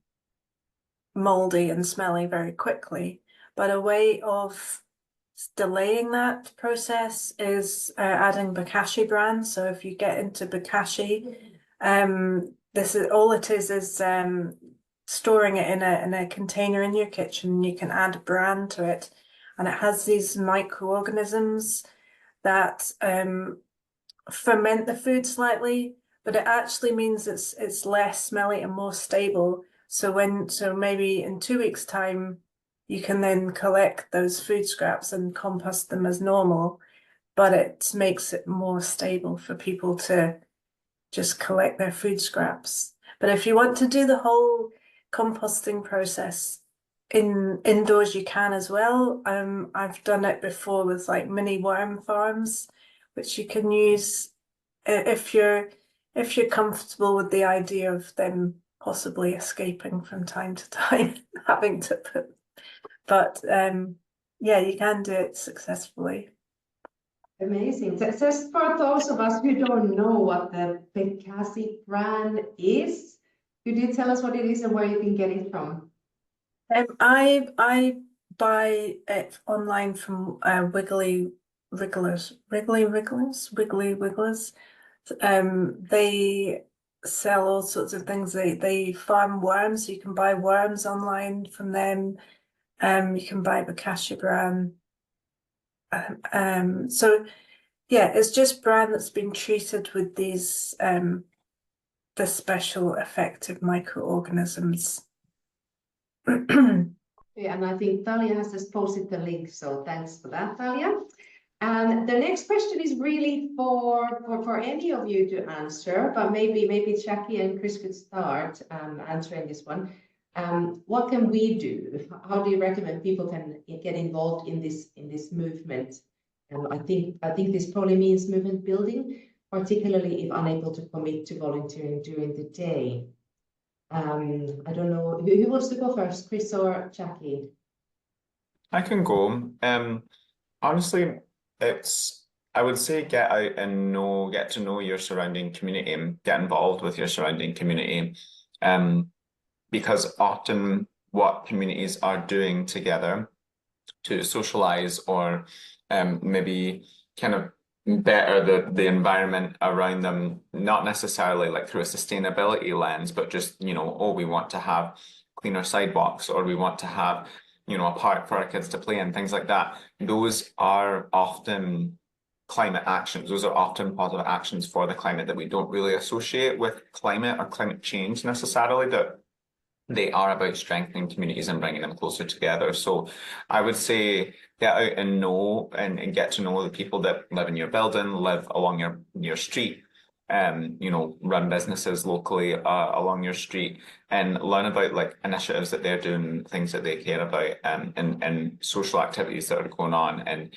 moldy and smelly very quickly, but a way of delaying that process is adding bokashi bran. So if you get into bokashi, this is all it is storing it in a container in your kitchen. You can add bran to it, and it has these microorganisms that ferment the food slightly, but it actually means it's less smelly and more stable. So maybe in 2 weeks' time, you can then collect those food scraps and compost them as normal, but it makes it more stable for people to just collect their food scraps. But if you want to do the whole composting process indoors, you can as well. I've done it before with like mini worm farms, which you can use if you're comfortable with the idea of them possibly escaping from time to time, having to put. But yeah, you can do it successfully. Amazing. So for those of us who don't know what the bokashi bran is, could you tell us what it is and where you can get it from? I buy it online from Wiggly Wrigglers. They sell all sorts of things. They farm worms, so you can buy worms online from them. You can buy bokashi bran. So yeah, it's just bran that's been treated with these the special effective microorganisms. Yeah, and I think Talia has just posted the link, so thanks for that, Talia. And the next question is really for any of you to answer, but maybe Jackie and Chris could start answering this one. What can we do? How do you recommend people can get involved in this movement? I think this probably means movement building, particularly if unable to commit to volunteering during the day. I don't know who wants to go first, Chris or Jackie? I can go. Honestly, I would say get out and get to know your surrounding community and get involved with your surrounding community. Because often what communities are doing together to socialize or maybe kind of better the environment around them, not necessarily like through a sustainability lens, but just, oh, we want to have cleaner sidewalks, or we want to have, a park for our kids to play in, things like that. Those are often climate actions. Those are often positive actions for the climate that we don't really associate with climate or climate change necessarily, that they are about strengthening communities and bringing them closer together. So I would say get out and know and get to know the people that live in your building, live along your street, run businesses locally along your street, and learn about like initiatives that they're doing, things that they care about, and social activities that are going on. And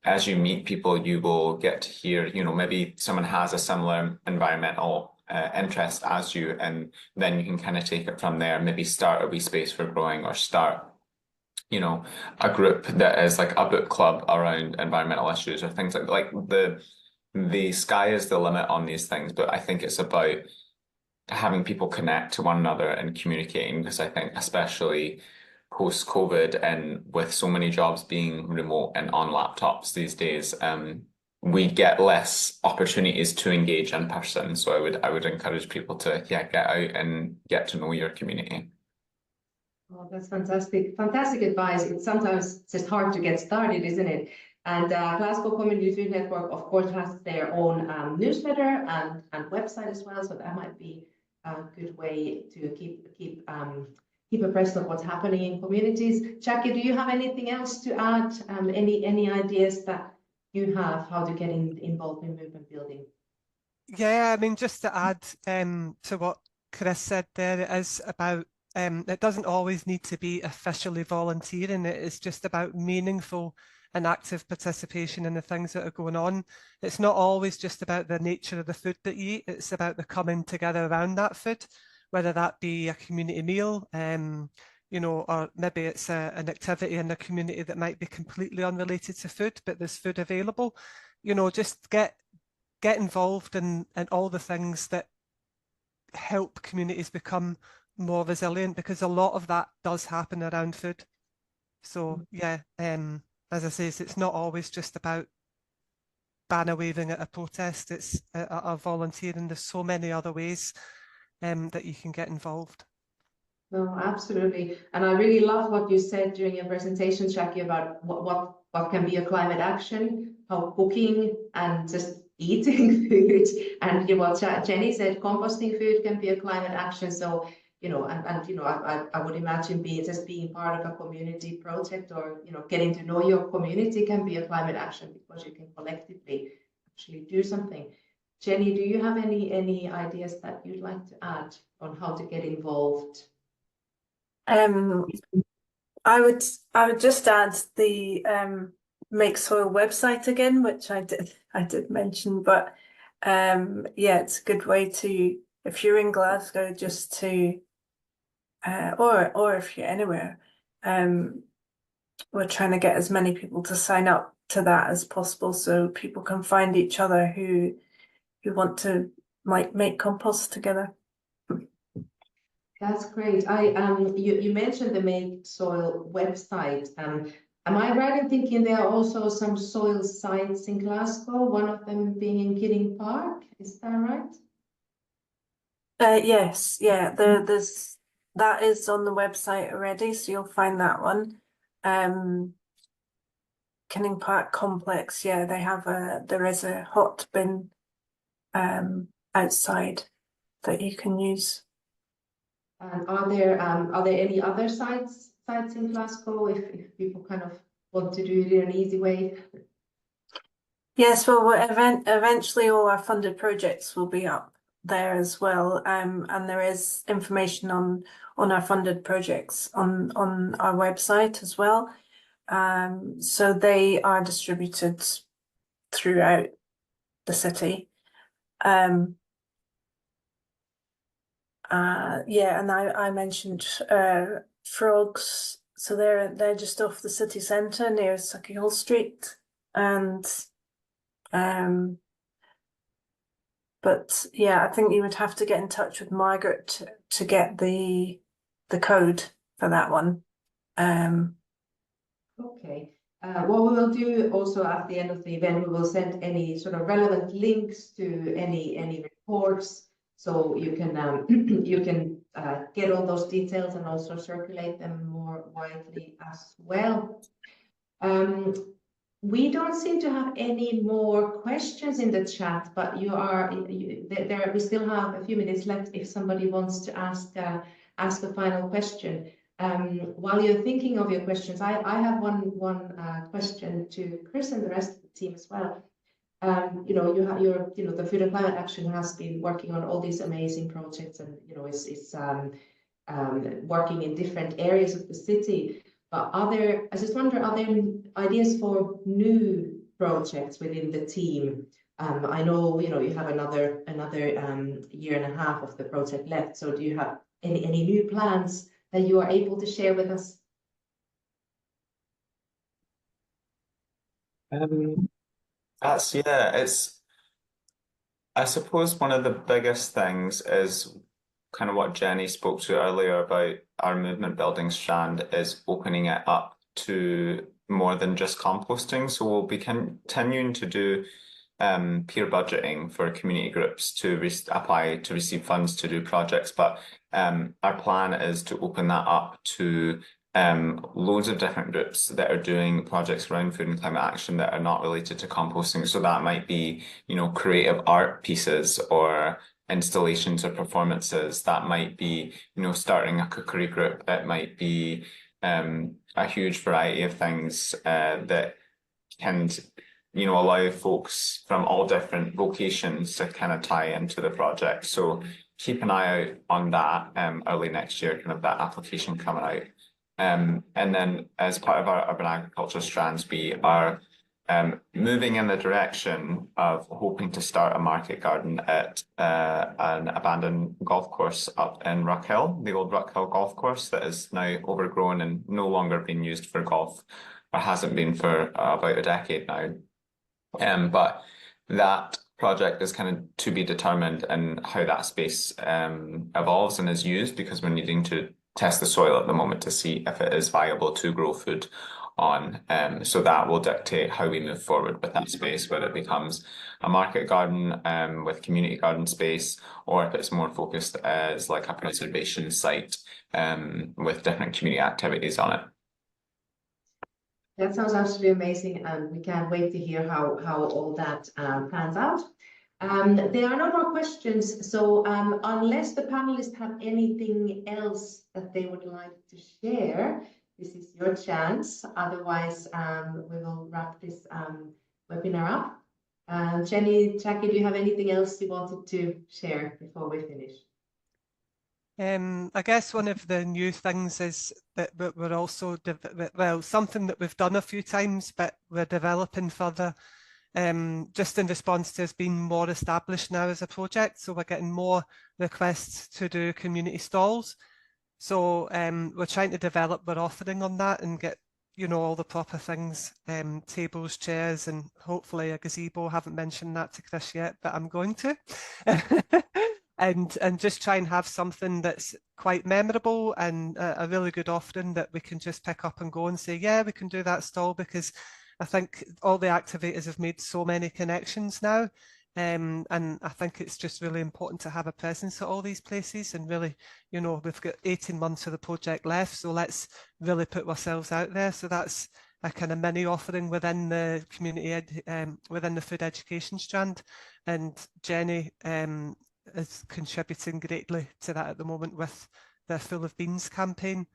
as you meet people, you will get to hear, maybe someone has a similar environmental interest as you, and then you can kind of take it from there. Maybe start a wee space for growing, or start, a group that is like a book club around environmental issues, or things like the sky is the limit on these things. But I think it's about having people connect to one another and communicating, because I think especially post-COVID and with so many jobs being remote and on laptops these days, we get less opportunities to engage in person. So I would encourage people to get out and get to know your community. Oh, that's fantastic. Fantastic advice. It's sometimes just hard to get started, isn't it? And Glasgow Community Food Network, of course, has their own newsletter and website as well. So that might be a good way to keep abreast of what's happening in communities. Jackie, do you have anything else to add? Any ideas that you have how to get involved in movement building? Yeah, I mean, just to add to what Chris said there, it is about it doesn't always need to be officially volunteering. It is just about meaningful and active participation in the things that are going on. It's not always just about the nature of the food that you eat. It's about the coming together around that food, whether that be a community meal, you know, or maybe it's an activity in the community that might be completely unrelated to food, but there's food available. You know, just get involved in all the things that help communities become more resilient, because a lot of that does happen around food. So yeah, as I say, it's not always just about banner waving at a protest. It's a volunteering. There's so many other ways that you can get involved. No, absolutely. And I really love what you said during your presentation, Jackie, about what can be a climate action, how cooking and just eating food, and what Jenny said, composting food can be a climate action. So, you know, and you know, I would imagine being part of a community project, or, you know, getting to know your community can be a climate action, because you can collectively actually do something. Jenny, do you have any ideas that you'd like to add on how to get involved? I would just add the Make Soil website again, which I did mention, but yeah, it's a good way to, if you're in Glasgow, just to or if you're anywhere, we're trying to get as many people to sign up to that as possible, so people can find each other who want to make compost together. That's great. You mentioned the Make Soil website. Am I right in thinking there are also some soil sites in Glasgow, one of them being in Kidding Park? Is that right? Yes, yeah. There's that is on the website already, so you'll find that one. Kidding Park Complex, yeah, there is a hot bin outside that you can use. And are there any other sites in Glasgow if people kind of want to do it in an easy way? Yes, well, eventually all our funded projects will be up there as well, and there is information on our funded projects on our website as well. So they are distributed throughout the city. Yeah, and I mentioned Frogs, so they're just off the city centre near Suckyhole Street, and but yeah, I think you would have to get in touch with Margaret to get the code for that one. Okay. What we will do also at the end of the event, we will send any sort of relevant links to any reports, so you can get all those details and also circulate them more widely as well. We don't seem to have any more questions in the chat, but we still have a few minutes left if somebody wants to ask a final question. While you're thinking of your questions, I have one question to Chris and the rest of the team as well. You know, the Food and Climate Action has been working on all these amazing projects, and you know, it's working in different areas of the city. But I just wonder, are there ideas for new projects within the team? I know, you know, you have another year and a half of the project left. So do you have any new plans that you are able to share with us? I suppose one of the biggest things is kind of what Jenny spoke to earlier about our movement building strand, is opening it up to more than just composting. So we'll be continuing to do peer budgeting for community groups to apply to receive funds to do projects, but our plan is to open that up to loads of different groups that are doing projects around food and climate action that are not related to composting. So that might be, you know, creative art pieces or installations or performances. That might be, you know, starting a cookery group. It might be a huge variety of things that can, you know, allow folks from all different vocations to kind of tie into the project. So keep an eye out on that early next year, kind of that application coming out. And then as part of our urban agriculture strands, we are moving in the direction of hoping to start a market garden at an abandoned golf course up in Rockhill, the old Rockhill golf course that is now overgrown and no longer being used for golf, or hasn't been for about a decade now. But that project is kind of to be determined and how that space evolves and is used, because we're needing to test the soil at the moment to see if it is viable to grow food on. So that will dictate how we move forward with that space, whether it becomes a market garden with community garden space, or if it's more focused as like a preservation site with different community activities on it. That sounds absolutely amazing, and we can't wait to hear how all that pans out. There are no more questions, so unless the panelists have anything else that they would like to share, this is your chance. Otherwise, we will wrap this webinar up. Jenny, Jackie, do you have anything else you wanted to share before we finish? I guess one of the new things is that we're also, well, something that we've done a few times, but we're developing further, just in response to us being more established now as a project. So we're getting more requests to do community stalls. So we're trying to develop our offering on that and get, you know, all the proper things, tables, chairs, and hopefully a gazebo. Haven't mentioned that to Chris yet, but I'm going to. and just try and have something that's quite memorable and a really good offering that we can just pick up and go and say, yeah, we can do that stall, because I think all the activators have made so many connections now. And I think it's just really important to have a presence at all these places, and really, you know, we've got 18 months of the project left, so let's really put ourselves out there. So that's a kind of mini offering within the community, within the food education strand. And Jenny is contributing greatly to that at the moment with the Full of Beans campaign,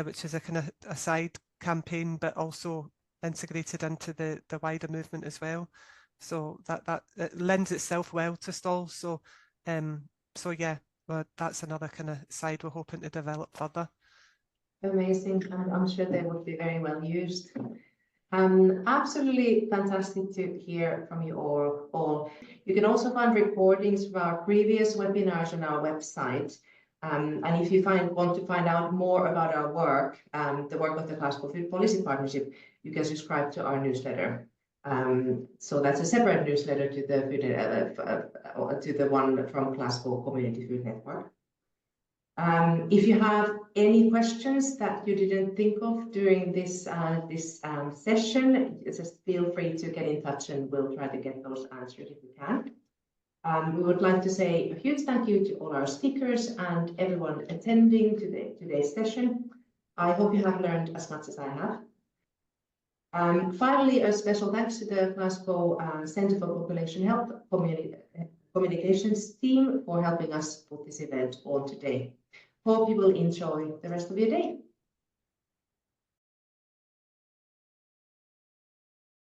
which is a kind of a side campaign, but also integrated into the wider movement as well. So that it lends itself well to stalls. So yeah, well, that's another kind of side we're hoping to develop further. Amazing, and I'm sure they would be very well used. Absolutely fantastic to hear from you all. You can also find recordings of our previous webinars on our website. And if you want to find out more about our work, the work of the Glasgow Food Policy Partnership, you can subscribe to our newsletter. So that's a separate newsletter to the food, to the one from Glasgow Community Food Network. If you have any questions that you didn't think of during this session, just feel free to get in touch and we'll try to get those answered if we can. We would like to say a huge thank you to all our speakers and everyone attending today's session. I hope you have learned as much as I have. Finally, a special thanks to the Glasgow Centre for Population Health Communications team for helping us put this event on today. Hope you will enjoy the rest of your day.